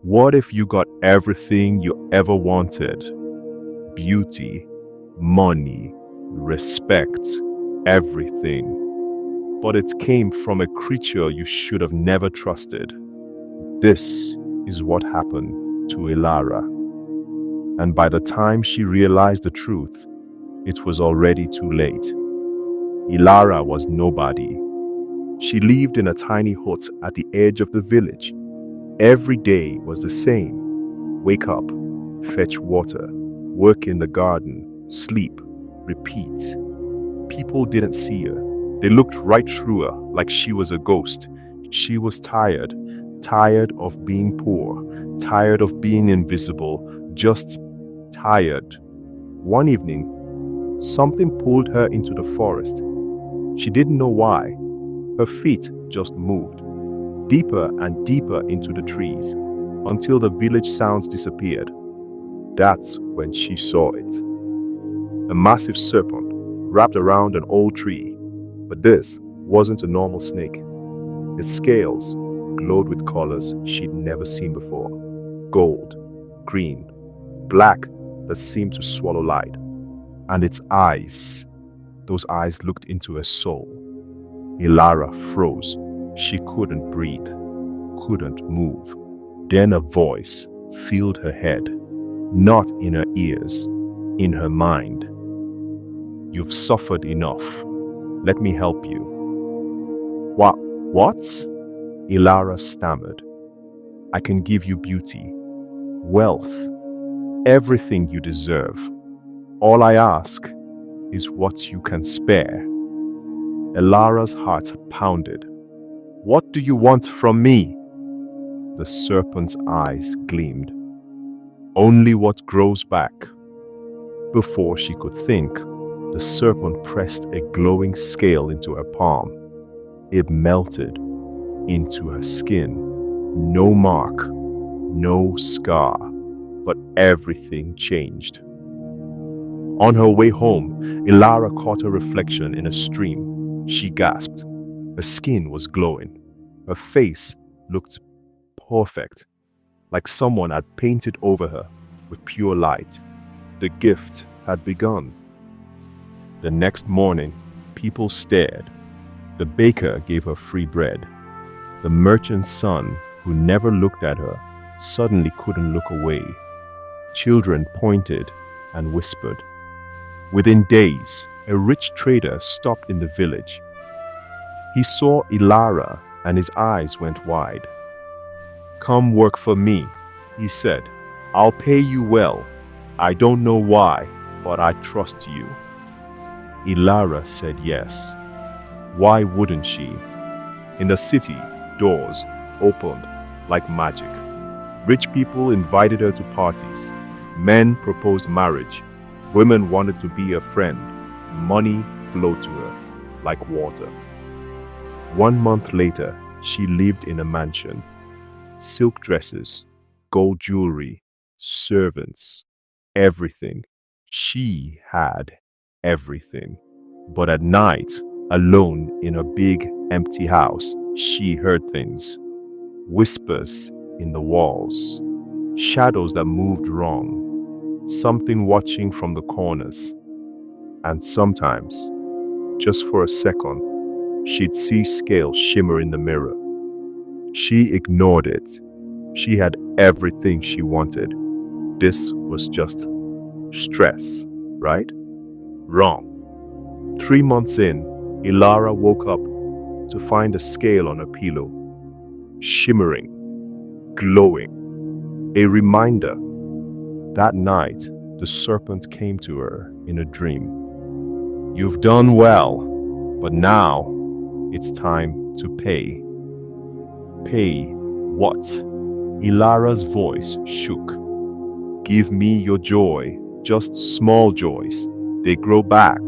What if you got everything you ever wanted? Beauty, money, respect, everything. But it came from a creature you should have never trusted. This is what happened to Elara. And by the time she realized the truth, it was already too late. Elara was nobody. She lived in a tiny hut at the edge of the village. Every day was the same. Wake up, fetch water, work in the garden, sleep, repeat. People didn't see her. They looked right through her like she was a ghost. She was tired of being poor, tired of being invisible, just tired. One evening, something pulled her into the forest. She didn't know why. Her feet just moved, deeper and deeper into the trees, until the village sounds disappeared. That's when she saw it. A massive serpent wrapped around an old tree. But this wasn't a normal snake. Its scales glowed with colors she'd never seen before. Gold, green, black that seemed to swallow light. And its eyes, those eyes looked into her soul. Elara froze. She couldn't breathe, couldn't move. Then a voice filled her head, not in her ears, in her mind. You've suffered enough. Let me help you. What? Elara stammered. I can give you beauty, wealth, everything you deserve. All I ask is what you can spare. Elara's heart pounded. What do you want from me? The serpent's eyes gleamed. Only what grows back. Before she could think, the serpent pressed a glowing scale into her palm. It melted into her skin. No mark, no scar, but everything changed. On her way home, Elara caught her reflection in a stream. She gasped. Her skin was glowing. Her face looked perfect, like someone had painted over her with pure light. The gift had begun. The next morning, people stared. The baker gave her free bread. The merchant's son, who never looked at her, suddenly couldn't look away. Children pointed and whispered. Within days, a rich trader stopped in the village. He saw Elara and his eyes went wide. Come work for me, he said. I'll pay you well. I don't know why, but I trust you. Elara said yes. Why wouldn't she? In the city, doors opened like magic. Rich people invited her to parties. Men proposed marriage. Women wanted to be a friend. Money flowed to her like water. 1 month later, she lived in a mansion. Silk dresses, gold jewelry, servants, everything. She had everything. But at night, alone in a big, empty house, she heard things. Whispers in the walls. Shadows that moved wrong. Something watching from the corners. And sometimes, just for a second, she'd see scales shimmer in the mirror. She ignored it. She had everything she wanted. This was just stress, right? Wrong. 3 months in, Elara woke up to find a scale on her pillow. Shimmering, glowing. A reminder. That night, the serpent came to her in a dream. You've done well, but now it's time to pay. Pay what? Elara's voice shook. Give me your joy, just small joys. They grow back,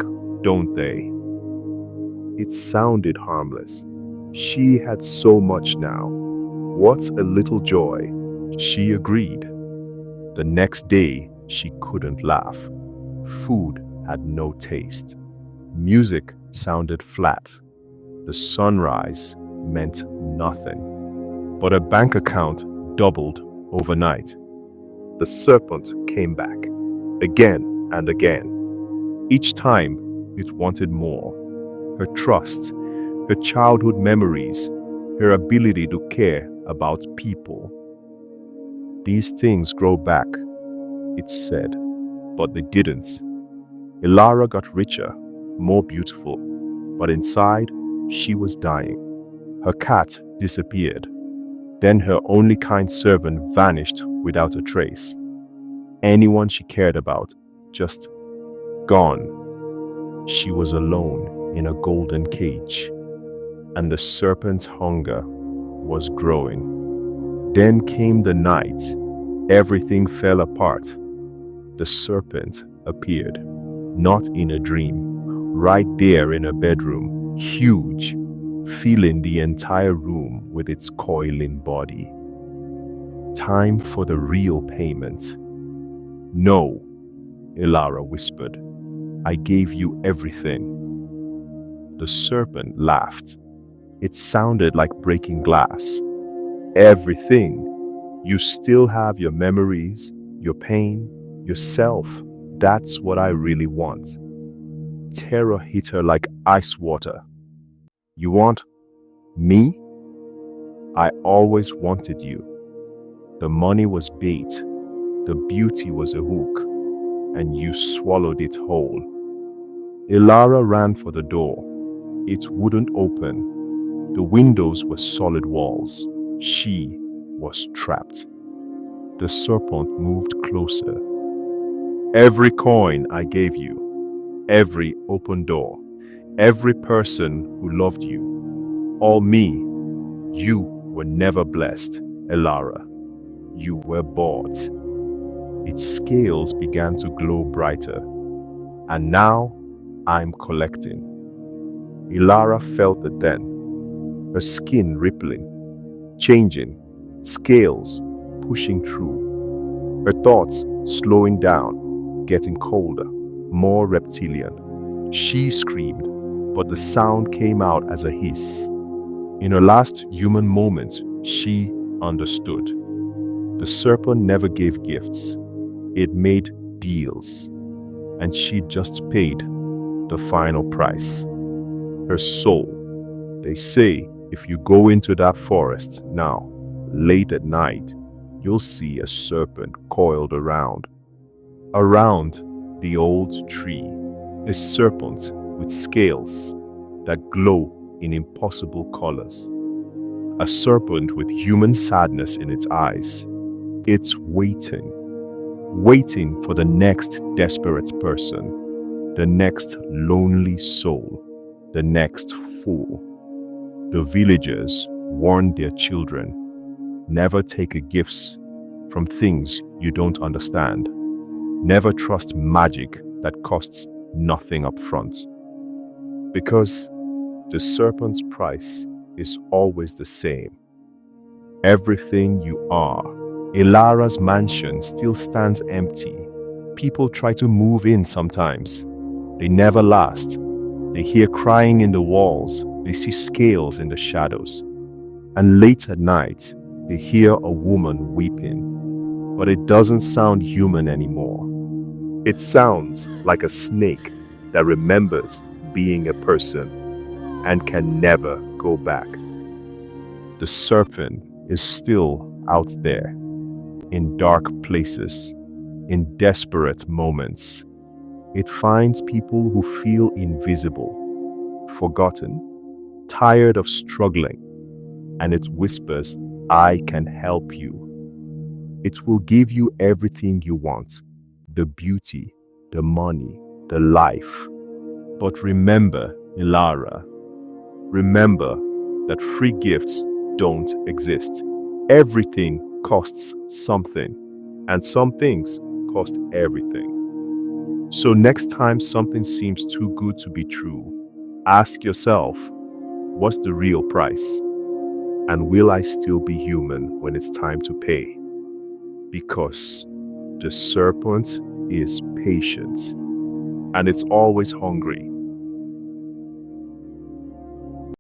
don't they? It sounded harmless. She had so much now. What's a little joy? She agreed. The next day, she couldn't laugh. Food had no taste. Music sounded flat. The sunrise meant nothing. But her bank account doubled Overnight, the serpent came back, again and again. Each time, it wanted more. Her trust, her childhood memories, her ability to care about people. These things grow back, it said, but they didn't. Elara got richer, more beautiful, but inside, she was dying. Her cat disappeared. Then her only kind servant vanished without a trace. Anyone she cared about, just gone. She was alone in a golden cage, and the serpent's hunger was growing. Then came the night. Everything fell apart. The serpent appeared, not in a dream, right there in her bedroom, huge, filling the entire room with its coiling body. Time for the real payment. No, Elara whispered. I gave you everything. The serpent laughed. It sounded like breaking glass. Everything. You still have your memories, your pain, yourself. That's what I really want. Terror hit her like ice water. You want me? I always wanted you. The money was bait, the beauty was a hook, and you swallowed it whole. Elara ran for the door. It wouldn't open. The windows were solid walls. She was trapped. The serpent moved closer. Every coin I gave you, every open door, every person who loved you, all me, you were never blessed, Elara. You were bought. Its scales began to glow brighter. And now I'm collecting. Elara felt it then, her skin rippling, changing, scales pushing through, her thoughts slowing down, getting colder, more reptilian. She screamed, but the sound came out as a hiss. In her last human moment, she understood. The serpent never gave gifts. It made deals, and she just paid the final price. Her soul. They say if you go into that forest now, late at night, you'll see a serpent coiled around the old tree. A serpent with scales that glow in impossible colors. A serpent with human sadness in its eyes. It's waiting for the next desperate person, the next lonely soul, the next fool. The villagers warned their children, never take gifts from things you don't understand. Never trust magic that costs nothing up front. Because the serpent's price is always the same. Everything you are. Elara's mansion still stands empty. People try to move in sometimes. They never last. They hear crying in the walls. They see scales in the shadows. And late at night, they hear a woman weeping. But it doesn't sound human anymore. It sounds like a snake that remembers being a person and can never go back. The serpent is still out there, in dark places, in desperate moments. It finds people who feel invisible, forgotten, tired of struggling, and it whispers, I can help you. It will give you everything you want, the beauty, the money, the life. But remember, Elara, remember that free gifts don't exist. Everything costs something, and some things cost everything. So next time something seems too good to be true, ask yourself, what's the real price? And will I still be human when it's time to pay? Because the serpent is patient, and it's always hungry.